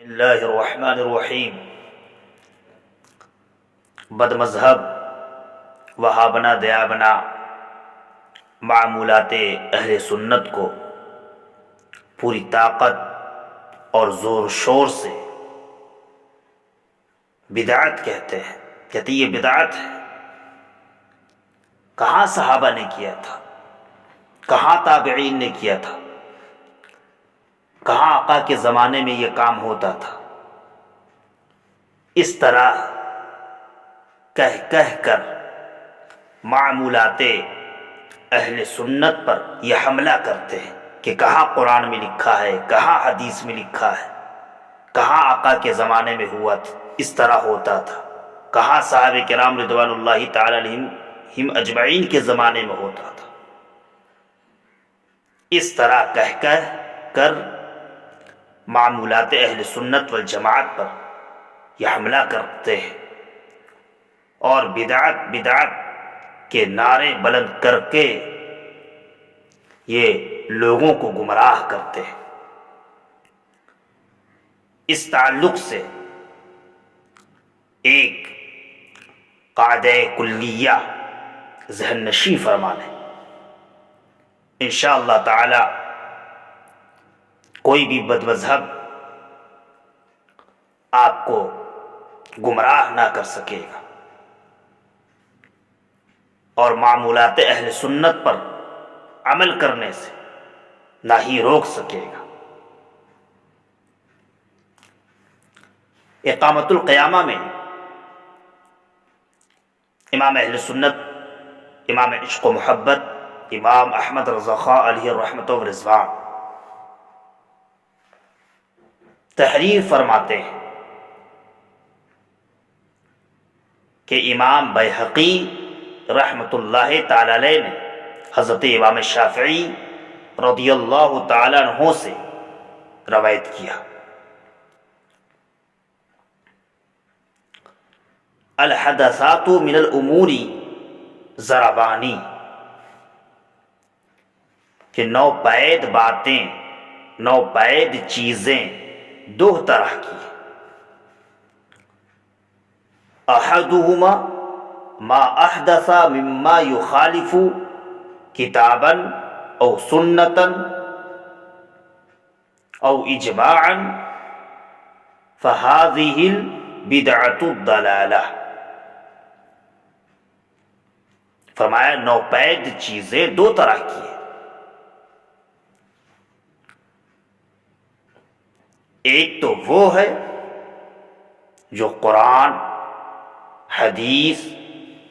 اللہ الرحمن الرحیم۔ بد مذہب وہابنا دیابنا معمولات اہل سنت کو پوری طاقت اور زور شور سے بدعت کہتے ہیں، کہتے یہ بدعت ہے۔ کہاں صحابہ نے کیا تھا، کہاں تابعین نے کیا تھا، کہاں آقا کے زمانے میں یہ کام ہوتا تھا؟ اس طرح کہہ کہہ کر معمولات اہل سنت پر یہ حملہ کرتے ہیں کہ کہاں قرآن میں لکھا ہے، کہاں حدیث میں لکھا ہے، کہاں آقا کے زمانے میں ہوا تھا، اس طرح ہوتا تھا، کہاں صحابہ کرام رضوان اللہ تعالی علیہم اجمعین کے زمانے میں ہوتا تھا۔ اس طرح کہہ کہہ کر معمولات اہل سنت والجماعت پر یہ حملہ کرتے ہیں اور بدعت بدعت کے نعرے بلند کر کے یہ لوگوں کو گمراہ کرتے ہیں۔ اس تعلق سے ایک قاعدہ کلیہ ذہن نشین فرما لیں۔ انشاءاللہ تعالی کوئی بھی بد مذہب آپ کو گمراہ نہ کر سکے گا اور معمولات اہل سنت پر عمل کرنے سے نہ ہی روک سکے گا۔ اقامت القیامہ میں امام اہل سنت، امام عشق و محبت، امام احمد رضا خاں علیہ الرحمۃ و رضوان تحریر فرماتے ہیں کہ امام بیہقی رحمۃ اللہ تعالی علیہ نے حضرت امام شافعی رضی اللہ تعالی عنہ سے روایت کیا، الحدثات من الامور ضربانی، کہ نوپید باتیں، نوپید چیزیں دو طرح کی، احدہما ما احدث مما یخالف کتابا او سنتا او اجماعا فهذه البدعۃ الضلالہ۔ فرمایا نوپید چیزیں دو طرح کی ہیں، ایک تو وہ ہے جو قرآن، حدیث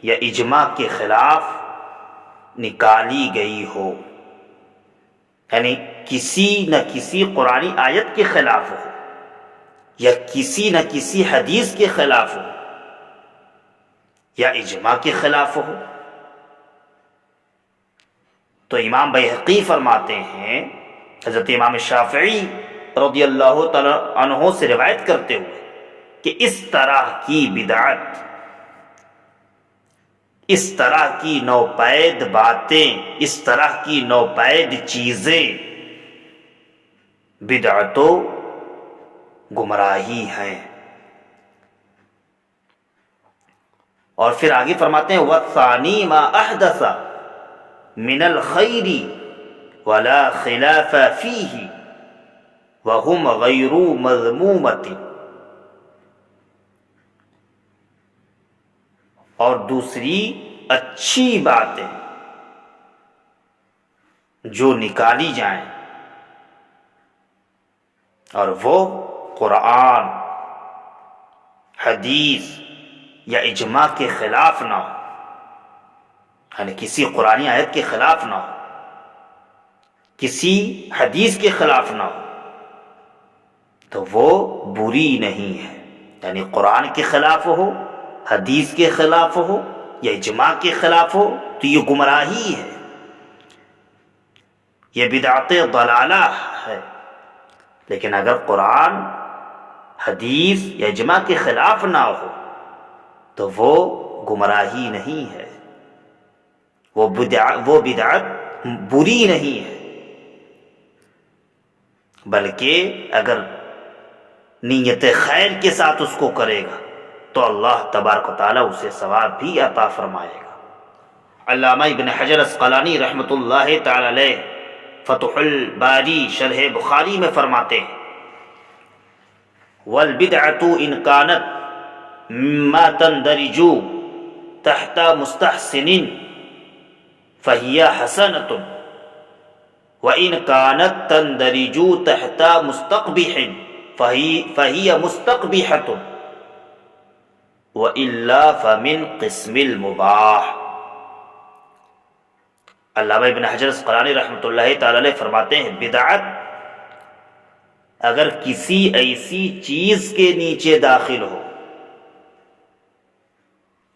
یا اجماع کے خلاف نکالی گئی ہو، یعنی کسی نہ کسی قرآنی آیت کے خلاف ہو یا کسی نہ کسی حدیث کے خلاف ہو یا اجماع کے خلاف ہو۔ تو امام بیہقی فرماتے ہیں، حضرت امام شافعی رضی اللہ تعالی عنہ سے روایت کرتے ہوئے، کہ اس طرح کی بدعت، اس طرح کی نوپید باتیں، اس طرح کی نوپید چیزیں بدعت و گمراہی ہیں۔ اور پھر آگے فرماتے ہیں وَالثَّانِي مَا أَحْدَثَ مِنَ الْخَيْرِ وَلَا خِلَافَ فِيهِ وَهُمْ غَيْرُ مَذْمُومَةٍ، اور دوسری اچھی باتیں جو نکالی جائیں اور وہ قرآن، حدیث یا اجماع کے خلاف نہ ہو، یعنی کسی قرآنی آیت کے خلاف نہ ہو، کسی حدیث کے خلاف نہ ہو، تو وہ بری نہیں ہے۔ یعنی قرآن کے خلاف ہو، حدیث کے خلاف ہو یا اجماع کے خلاف ہو تو یہ گمراہی ہے، یہ بدعت ضلالہ ہے۔ لیکن اگر قرآن، حدیث یا اجماع کے خلاف نہ ہو تو وہ گمراہی نہیں ہے، وہ بدعت بری نہیں ہے، بلکہ اگر نیت خیر کے ساتھ اس کو کرے گا تو اللہ تبارک و تعالیٰ اسے ثواب بھی عطا فرمائے گا۔ علامہ ابن حجر عسقلانی رحمۃ اللہ تعالی علیہ فتح الباری شرح بخاری میں فرماتے ہیں والبدعة ان كانت مما تندرج تحت مستحسن فهي حسنة وان كانت تندرج تحت مستقبح فهي مستقبحة وإلا فمن قسم المباح۔ علامہ ابن حجر عسقلانی رحمۃ اللہ تعالی علیہ فرماتے ہیں بدعت اگر کسی ایسی چیز کے نیچے داخل ہو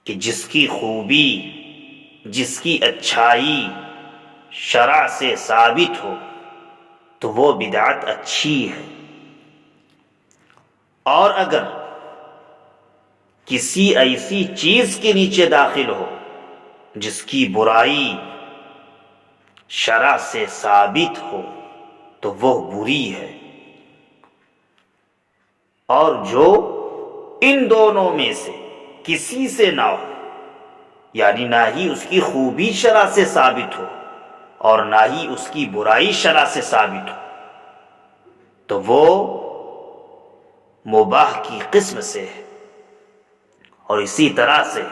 کہ جس کی خوبی، جس کی اچھائی شرع سے ثابت ہو تو وہ بدعت اچھی ہے، اور اگر کسی ایسی چیز کے نیچے داخل ہو جس کی برائی شرع سے ثابت ہو تو وہ بری ہے، اور جو ان دونوں میں سے کسی سے نہ ہو، یعنی نہ ہی اس کی خوبی شرع سے ثابت ہو اور نہ ہی اس کی برائی شرع سے ثابت ہو، تو وہ مباح کی قسم سے ہے۔ اور اسی طرح سے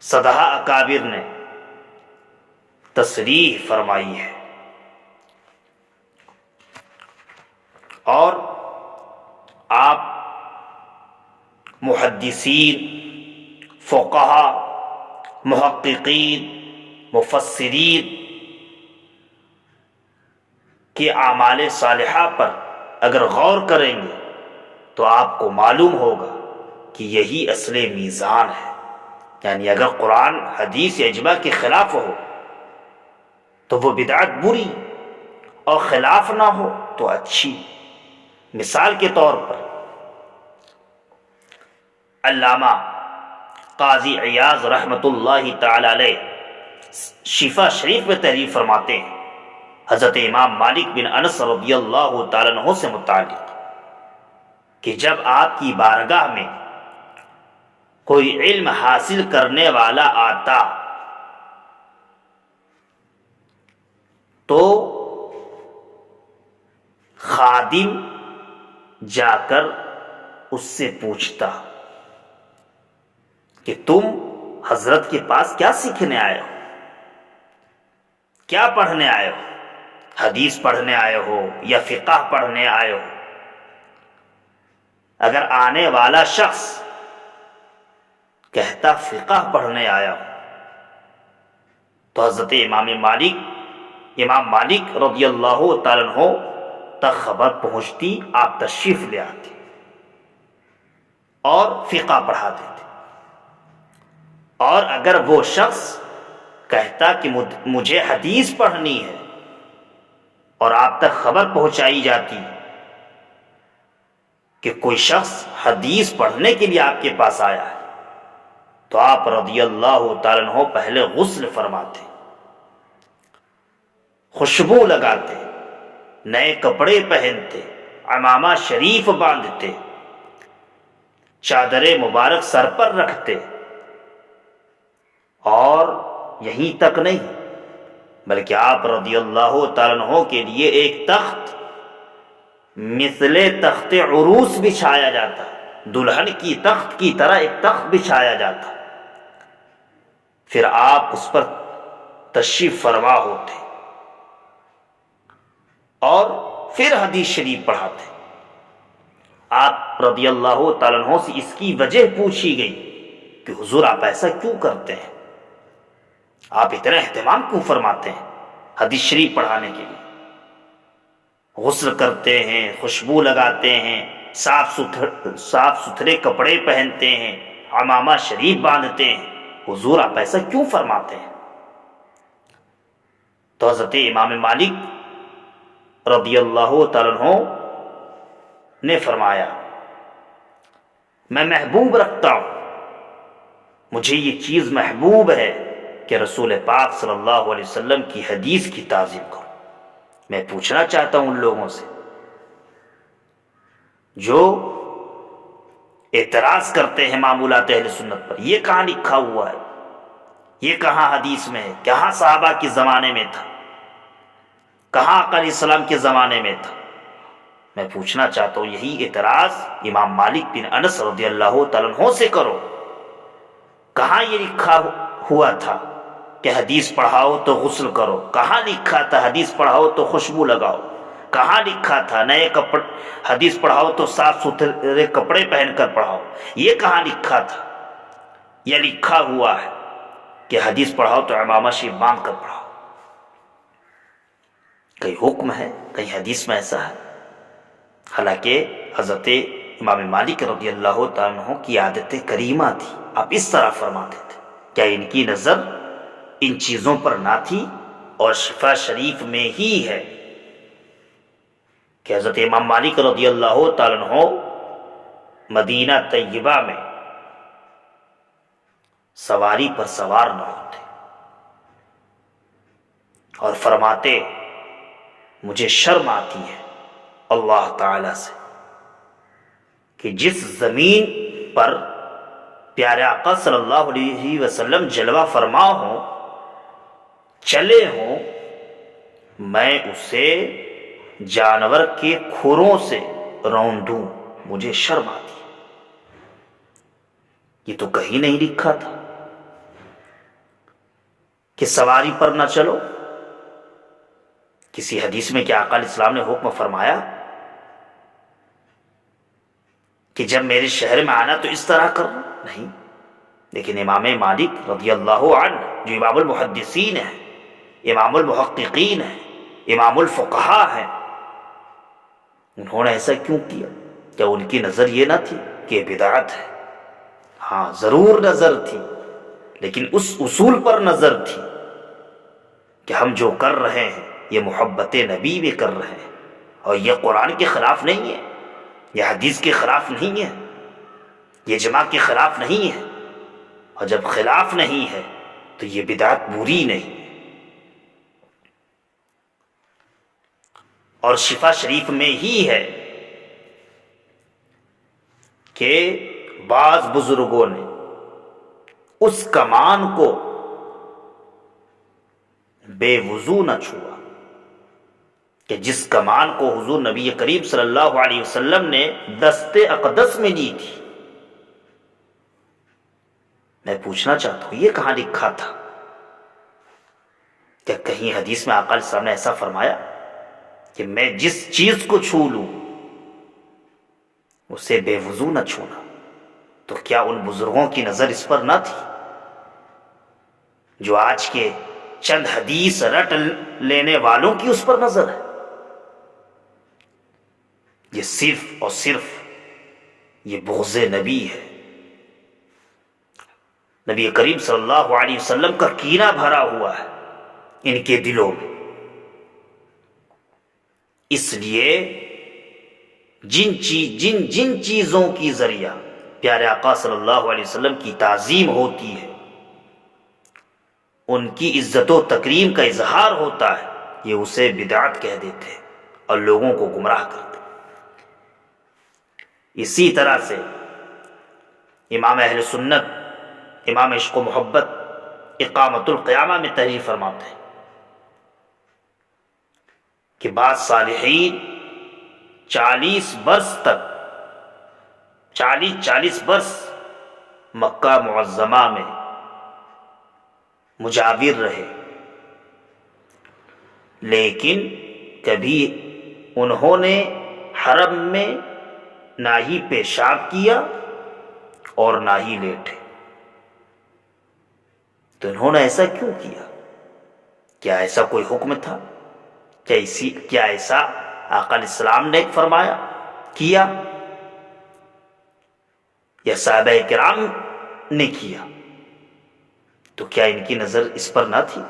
سدھا اکابر نے تصریح فرمائی ہے، اور آپ محدثین، فقہا، محققین، مفسرین کے اعمال صالحہ پر اگر غور کریں گے تو آپ کو معلوم ہوگا کہ یہی اصل میزان ہے، یعنی اگر قرآن، حدیث یا اجماع کے خلاف ہو تو وہ بدعت بری، اور خلاف نہ ہو تو اچھی۔ مثال کے طور پر علامہ قاضی عیاض رحمۃ اللہ تعالی علیہ شفا شریف میں تحریر فرماتے ہیں حضرت امام مالک بن انس رضی اللہ تعالیٰ عنہ سے متعلق کہ جب آپ کی بارگاہ میں کوئی علم حاصل کرنے والا آتا تو خادم جا کر اس سے پوچھتا کہ تم حضرت کے پاس کیا سیکھنے آئے ہو، کیا پڑھنے آئے ہو، حدیث پڑھنے آئے ہو یا فقہ پڑھنے آئے ہو۔ اگر آنے والا شخص کہتا فقہ پڑھنے آیا ہو تو حضرت امام مالک رضی اللہ تعالیٰ عنہ تک خبر پہنچتی، آپ تشریف لے آتے اور فقہ پڑھا دیتے۔ اور اگر وہ شخص کہتا کہ مجھے حدیث پڑھنی ہے اور آپ تک خبر پہنچائی جاتی کہ کوئی شخص حدیث پڑھنے کے لیے آپ کے پاس آیا ہے تو آپ رضی اللہ تعالیٰ عنہ پہلے غسل فرماتے، خوشبو لگاتے، نئے کپڑے پہنتے، عمامہ شریف باندھتے، چادر مبارک سر پر رکھتے، اور یہیں تک نہیں بلکہ آپ رضی اللہ تعالیٰ عنہ کے لیے ایک تخت مثل تخت عروس بچھایا جاتا، دلہن کی تخت کی طرح ایک تخت بچھایا جاتا، پھر آپ اس پر تشریف فرما ہوتے اور پھر حدیث شریف پڑھاتے۔ آپ رضی اللہ تعالیٰ عنہ سے اس کی وجہ پوچھی گئی کہ حضور آپ ایسا کیوں کرتے ہیں، آپ اتنا اہتمام کیوں فرماتے ہیں حدیث شریف پڑھانے کے لیے، غسل کرتے ہیں، خوشبو لگاتے ہیں، صاف ستھرے کپڑے پہنتے ہیں، عمامہ شریف باندھتے ہیں، حضور آپ ایسا کیوں فرماتے ہیں؟ تو حضرت امام مالک رضی اللہ تعالیٰ عنہ نے فرمایا میں محبوب رکھتا ہوں، مجھے یہ چیز محبوب ہے کہ رسول پاک صلی اللہ علیہ وسلم کی حدیث کی تعظیم کروں۔ میں پوچھنا چاہتا ہوں ان لوگوں سے جو اعتراض کرتے ہیں معمولات اہل سنت پر، یہ کہاں لکھا ہوا ہے، یہ کہاں حدیث میں ہے، کہاں صحابہ کے زمانے میں تھا، کہاں آقا علیہ السلام کے زمانے میں تھا؟ میں پوچھنا چاہتا ہوں یہی اعتراض امام مالک بن انس رضی اللہ تعالیٰ عنہ سے کرو، کہاں یہ لکھا ہوا تھا کہ حدیث پڑھاؤ تو غسل کرو؟ کہاں لکھا تھا حدیث پڑھاؤ تو خوشبو لگاؤ؟ کہاں لکھا تھا نئے کپڑے حدیث پڑھاؤ تو صاف ستھرے کپڑے پہن کر پڑھاؤ؟ یہ کہاں لکھا تھا؟ یہ لکھا ہوا ہے کہ حدیث پڑھاؤ تو عمامہ شریف باندھ کر پڑھاؤ۔ کئی حکم ہے، کئی حدیث میں ایسا ہے، حالانکہ حضرت امام مالک رضی اللہ تعالیٰ عنہ کی عادت کریمہ تھی، آپ اس طرح فرماتے تھے۔ کیا ان کی نظر ان چیزوں پر نہ تھی؟ اور شفا شریف میں ہی ہے کہ حضرت امام مالک رضی اللہ تعالیٰ عنہ مدینہ طیبہ میں سواری پر سوار نہ ہوتے اور فرماتے مجھے شرم آتی ہے اللہ تعالی سے کہ جس زمین پر پیارے آقا صلی اللہ علیہ وسلم جلوہ فرما ہوں، چلے ہوں، میں اسے جانور کے کھروں سے روندوں، مجھے شرم آتی ہے۔ یہ تو کہیں نہیں لکھا تھا کہ سواری پر نہ چلو۔ کسی حدیث میں کیا آقا علیہ السلام نے حکم فرمایا کہ جب میرے شہر میں آنا تو اس طرح کرنا؟ نہیں۔ لیکن امام مالک رضی اللہ عنہ جو امام المحدثین ہیں، امام المحققین ہیں، امام الفقہاء ہیں، انہوں نے ایسا کیوں کیا؟ کیا ان کی نظر یہ نہ تھی کہ یہ بدعت ہے؟ ہاں ضرور نظر تھی، لیکن اس اصول پر نظر تھی کہ ہم جو کر رہے ہیں یہ محبت نبی میں کر رہے ہیں، اور یہ قرآن کے خلاف نہیں ہے، یہ حدیث کے خلاف نہیں ہے، یہ اجماع کے خلاف نہیں ہے، اور جب خلاف نہیں ہے تو یہ بدعت بری نہیں ہے۔ اور شفا شریف میں ہی ہے کہ بعض بزرگوں نے اس کمان کو بے وضو نہ چھوا کہ جس کمان کو حضور نبی کریم صلی اللہ علیہ وسلم نے دست اقدس میں لی تھی۔ میں پوچھنا چاہتا ہوں یہ کہاں لکھا تھا؟ کیا کہیں حدیث میں آقا علیہ السلام نے ایسا فرمایا کہ میں جس چیز کو چھو لوں اسے بے وضو نہ چھونا؟ تو کیا ان بزرگوں کی نظر اس پر نہ تھی جو آج کے چند حدیث رٹ لینے والوں کی اس پر نظر ہے؟ یہ صرف اور صرف یہ بغض نبی ہے، نبی کریم صلی اللہ علیہ وسلم کا کینہ بھرا ہوا ہے ان کے دلوں میں۔ اس لیے جن چیزوں کی ذریعہ پیارے آقا صلی اللہ علیہ وسلم کی تعظیم ہوتی ہے، ان کی عزت و تکریم کا اظہار ہوتا ہے، یہ اسے بدعت کہہ دیتے ہیں اور لوگوں کو گمراہ کرتے ہیں۔ اسی طرح سے امام اہل سنت امام عشق و محبت اقامت القیامہ میں تحریر فرماتے ہیں کہ بعض صالحین 40 برس مکہ معظمہ میں مجاور رہے، لیکن کبھی انہوں نے حرم میں نہ ہی پیشاب کیا اور نہ ہی لیٹے۔ تو انہوں نے ایسا کیوں کیا؟ کیا ایسا کوئی حکم تھا؟ کیا ایسا آقا علیہ السلام نے فرمایا کیا یا صحابہ کرام نے کیا؟ تو کیا ان کی نظر اس پر نہ تھی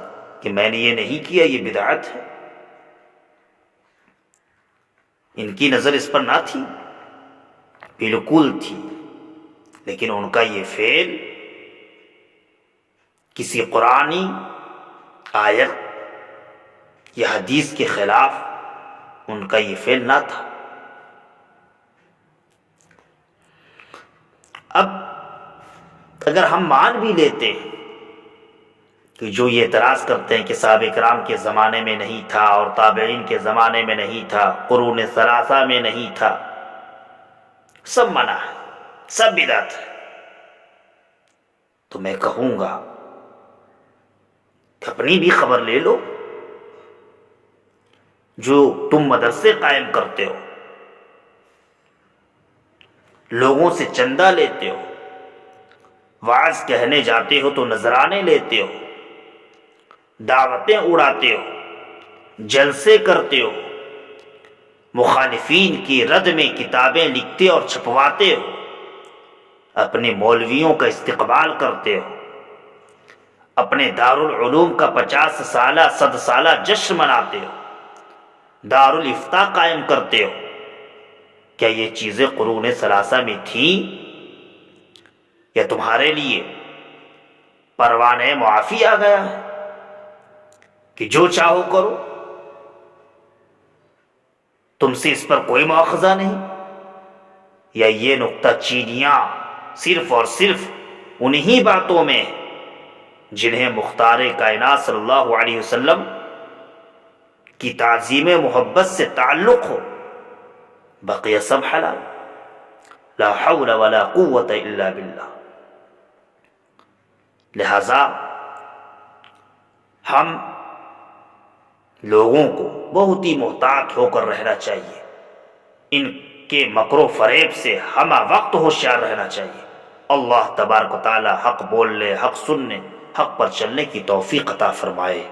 کہ میں نے یہ نہیں کیا یہ بدعت ہے؟ ان کی نظر اس پر نہ تھی؟ بالکل تھی، لیکن ان کا یہ فعل کسی قرآنی آیت یا حدیث کے خلاف ان کا یہ فعل نہ تھا۔ اب اگر ہم مان بھی لیتے ہیں کہ جو یہ اعتراض کرتے ہیں کہ صحابہ کرام کے زمانے میں نہیں تھا اور تابعین کے زمانے میں نہیں تھا، قرون ثلاثہ میں نہیں تھا، سب منع ہے، سب بدعت ہے، تو میں کہوں گا کہ اپنی بھی خبر لے لو۔ جو تم مدرسے قائم کرتے ہو، لوگوں سے چندہ لیتے ہو، وعظ کہنے جاتے ہو تو نذرانے لیتے ہو، دعوتیں اڑاتے ہو، جلسے کرتے ہو، مخالفین کی رد میں کتابیں لکھتے اور چھپواتے ہو، اپنے مولویوں کا استقبال کرتے ہو، اپنے دارالعلوم کا 50 سالہ 100 سالہ جشن مناتے ہو، دارالافتاء قائم کرتے ہو، کیا یہ چیزیں قرون ثلاثہ میں تھیں یا تمہارے لیے پروانہ معافی آ گیا ہے کہ جو چاہو کرو، تم سے اس پر کوئی مواخذہ نہیں؟ یا یہ نقطہ چینیاں صرف اور صرف انہی باتوں میں ہے جنہیں مختار کائنات صلی اللہ علیہ وسلم کی تعظیم محبت سے تعلق ہو، بقیہ سب حلال؟ لا حول ولا قوت الا باللہ۔ لہذا ہم لوگوں کو بہت ہی محتاط ہو کر رہنا چاہیے، ان کے مکر و فریب سے ہمہ وقت ہوشیار رہنا چاہیے۔ اللہ تبارک و تعالی حق بولنے، حق سننے، حق پر چلنے کی توفیق عطا فرمائے۔